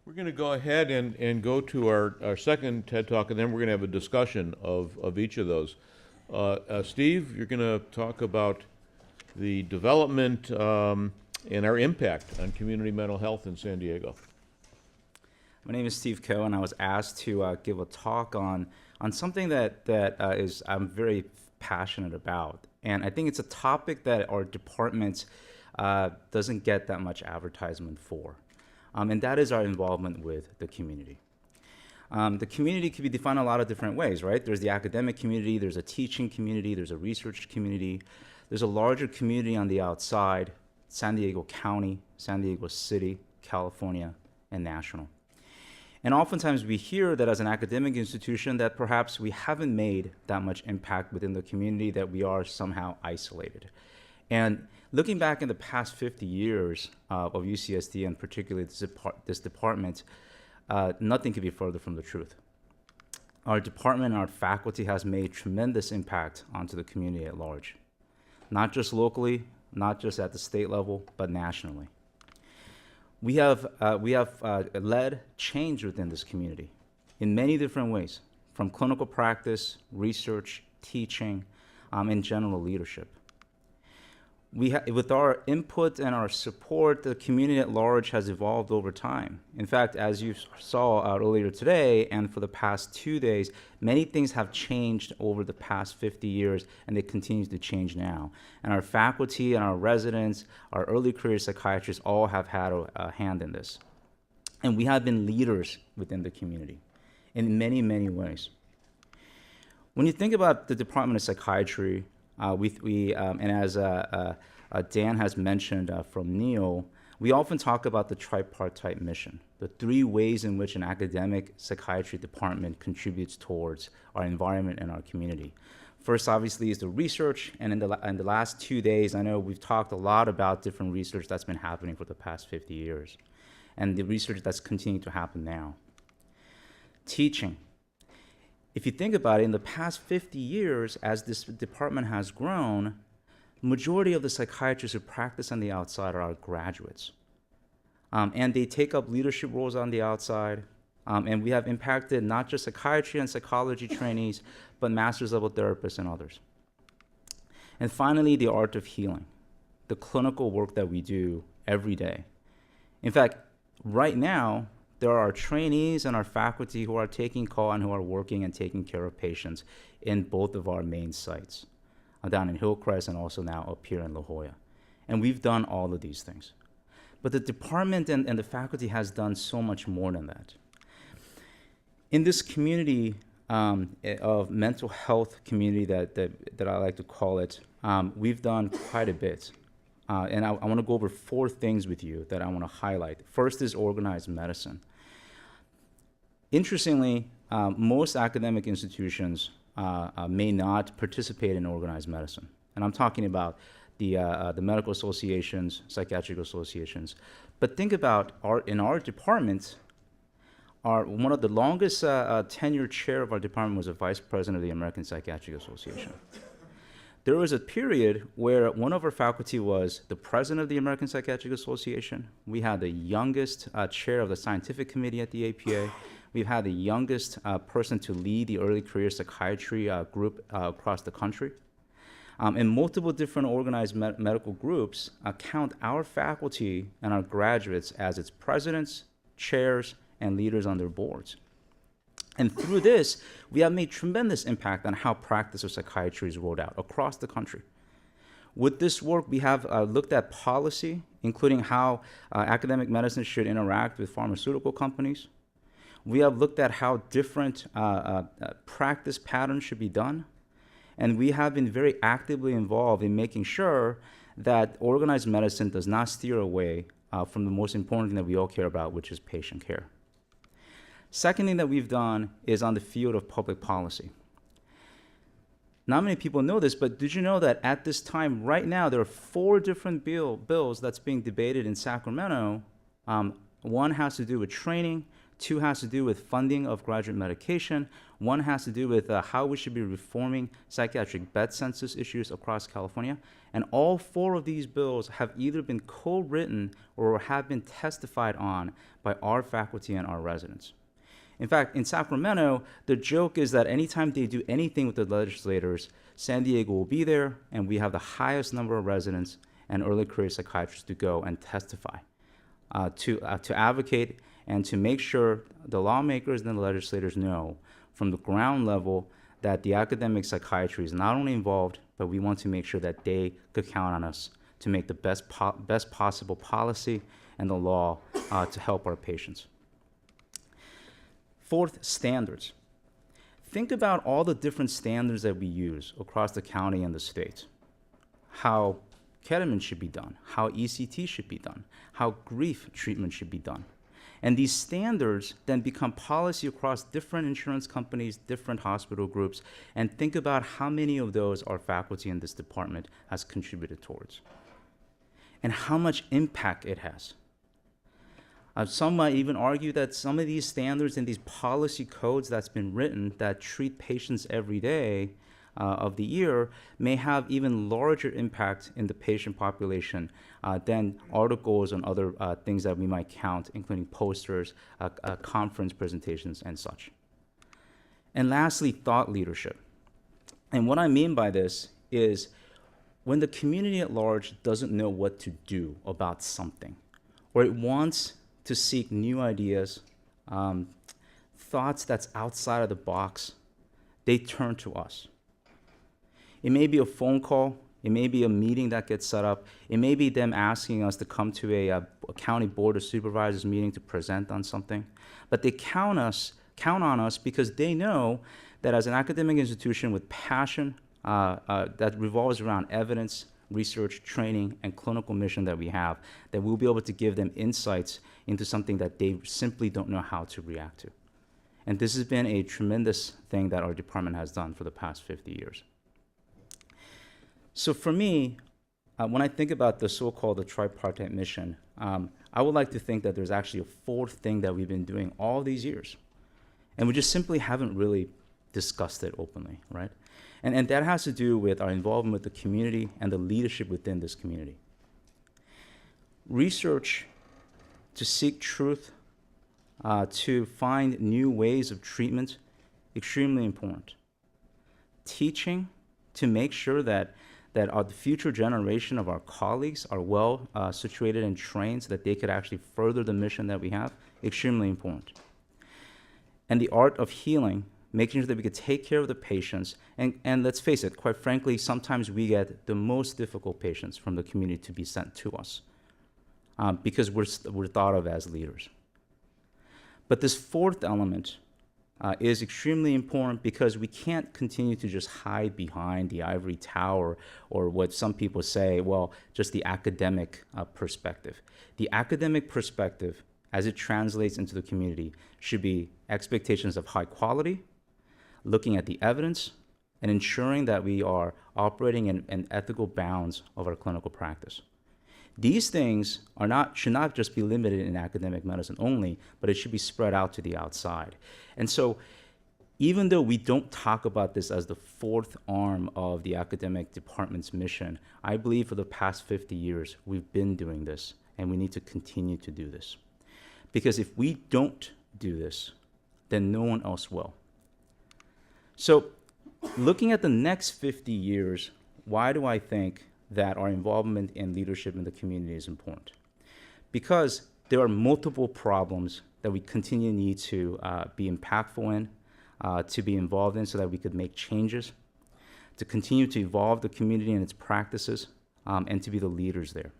We're going to go ahead and go to our second TED Talk, and then we're going to have a discussion of each of those. Steve, you're going to talk about the development and our impact on community mental health in San Diego. My name is Steve Cohen. I was asked to give a talk on something that I'm very passionate about. And I think it's a topic that our department doesn't get that much advertisement for. And that is our involvement with the community. The community can be defined a lot of different ways, right? There's the academic community, there's a teaching community, there's a research community, there's a larger community on the outside, San Diego County, San Diego City, California, and national. And oftentimes we hear that as an academic institution that perhaps we haven't made that much impact within the community, that we are somehow isolated. And looking back in the past 50 years of UCSD, and particularly this department, nothing could be further from the truth. Our department and our faculty has made tremendous impact onto the community at large. Not just locally, not just at the state level, but nationally. We have led change within this community in many different ways, from clinical practice, research, teaching, and general leadership. With our input and our support, the community at large has evolved over time. In fact, as you saw earlier today and for the past 2 days, many things have changed over the past 50 years, and they continue to change now. And our faculty and our residents, our early career psychiatrists all have had a hand in this. And we have been leaders within the community in many, many ways. When you think about the Department of Psychiatry, and as Dan has mentioned from NEO, we often talk about the tripartite mission, the 3 ways in which an academic psychiatry department contributes towards our environment and our community. First, obviously, is the research, and in the last 2 days, I know we've talked a lot about different research that's been happening for the past 50 years, and the research that's continuing to happen now. Teaching. If you think about it, in the past 50 years, as this department has grown, the majority of the psychiatrists who practice on the outside are our graduates. And they take up leadership roles on the outside, and we have impacted not just psychiatry and psychology trainees, but master's level therapists and others. And finally, the art of healing, the clinical work that we do every day. In fact, right now, there are our trainees and our faculty who are taking call and who are working and taking care of patients in both of our main sites, down in Hillcrest and also now up here in La Jolla. And we've done all of these things. But the department and the faculty has done so much more than that. In this community of mental health community that I like to call it, we've done quite a bit. And I want to go over 4 things with you that I want to highlight. First is organized medicine. Interestingly, most academic institutions may not participate in organized medicine. And I'm talking about the medical associations, psychiatric associations. But think about in our department, one of the longest tenured chair of our department was a vice president of the American Psychiatric Association. There was a period where one of our faculty was the president of the American Psychiatric Association. We had the youngest chair of the scientific committee at the APA. We've had the youngest person to lead the early career psychiatry group across the country. And multiple different organized medical groups count our faculty and our graduates as its presidents, chairs, and leaders on their boards. And through this, we have made tremendous impact on how practice of psychiatry is rolled out across the country. With this work, we have looked at policy, including how academic medicine should interact with pharmaceutical companies. We have looked at how different practice patterns should be done. And we have been very actively involved in making sure that organized medicine does not steer away from the most important thing that we all care about, which is patient care. Second thing that we've done is on the field of public policy. Not many people know this, but did you know that at this time, right now, there are 4 different bills that's being debated in Sacramento. One has to do with training, 2 has to do with funding of graduate medication, 1 has to do with how we should be reforming psychiatric bed census issues across California, and all 4 of these bills have either been co-written or have been testified on by our faculty and our residents. In fact, in Sacramento, the joke is that anytime they do anything with the legislators, San Diego will be there, and we have the highest number of residents and early career psychiatrists to go and testify, to advocate and to make sure the lawmakers and the legislators know from the ground level that the academic psychiatry is not only involved, but we want to make sure that they could count on us to make the best possible policy and the law to help our patients. 4th, standards. Think about all the different standards that we use across the county and the state. How ketamine should be done, how ECT should be done, how grief treatment should be done. And these standards then become policy across different insurance companies, different hospital groups, and think about how many of those our faculty in this department has contributed towards, and how much impact it has. Some might even argue that some of these standards and these policy codes that's been written that treat patients every day of the year may have even larger impact in the patient population than articles and other things that we might count, including posters, conference presentations, and such. And lastly, thought leadership. And what I mean by this is when the community at large doesn't know what to do about something, or it wants to seek new ideas, thoughts that's outside of the box, they turn to us. It may be a phone call, it may be a meeting that gets set up, it may be them asking us to come to a county board of supervisors meeting to present on something, but they count on us because they know that as an academic institution with passion that revolves around evidence, research, training, and clinical mission that we have, that we'll be able to give them insights into something that they simply don't know how to react to. And this has been a tremendous thing that our department has done for the past 50 years. So for me, when I think about the so-called the tripartite mission, I would like to think that there's actually a 4th thing that we've been doing all these years. And we just simply haven't really discussed it openly, right? And that has to do with our involvement with the community and the leadership within this community. Research to seek truth, to find new ways of treatment, extremely important. Teaching to make sure that the future generation of our colleagues are well situated and trained so that they could actually further the mission that we have, extremely important. And the art of healing, making sure that we could take care of the patients, and let's face it, quite frankly, sometimes we get the most difficult patients from the community to be sent to us because we're thought of as leaders. But this 4th element is extremely important because we can't continue to just hide behind the ivory tower or what some people say, well, just the academic perspective. The academic perspective, as it translates into the community, should be expectations of high quality, looking at the evidence, and ensuring that we are operating in ethical bounds of our clinical practice. These things should not just be limited in academic medicine only, but it should be spread out to the outside. And so even though we don't talk about this as the 4th arm of the academic department's mission, I believe for the past 50 years, we've been doing this, and we need to continue to do this. Because if we don't do this, then no one else will. So looking at the next 50 years, why do I think that our involvement in leadership in the community is important? Because there are multiple problems that we continue to need to be impactful in, to be involved in so that we could make changes, to continue to evolve the community and its practices, and to be the leaders there.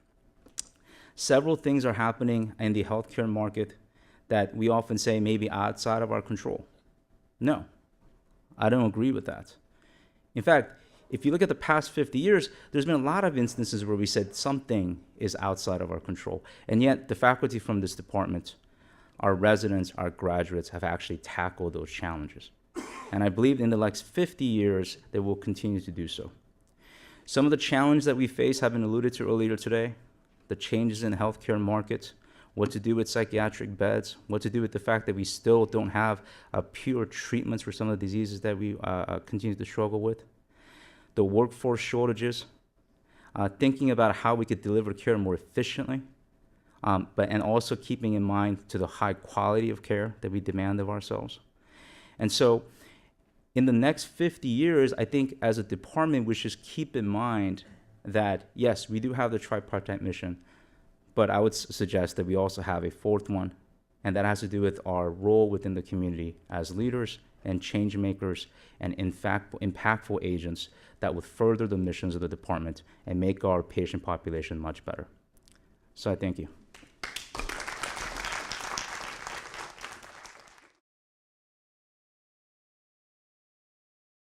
Several things are happening in the healthcare market that we often say may be outside of our control. No, I don't agree with that. In fact, if you look at the past 50 years, there's been a lot of instances where we said something is outside of our control. And yet the faculty from this department, our residents, our graduates have actually tackled those challenges. And I believe in the next 50 years, they will continue to do so. Some of the challenges that we face have been alluded to earlier today. The changes in the healthcare market, what to do with psychiatric beds, what to do with the fact that we still don't have pure treatments for some of the diseases that we continue to struggle with, the workforce shortages, thinking about how we could deliver care more efficiently, and also keeping in mind to the high quality of care that we demand of ourselves. And so in the next 50 years, I think as a department, we should keep in mind that, yes, we do have the tripartite mission, but I would suggest that we also have a fourth one, and that has to do with our role within the community as leaders and change makers and in fact impactful agents that would further the missions of the department and make our patient population much better. So I thank you.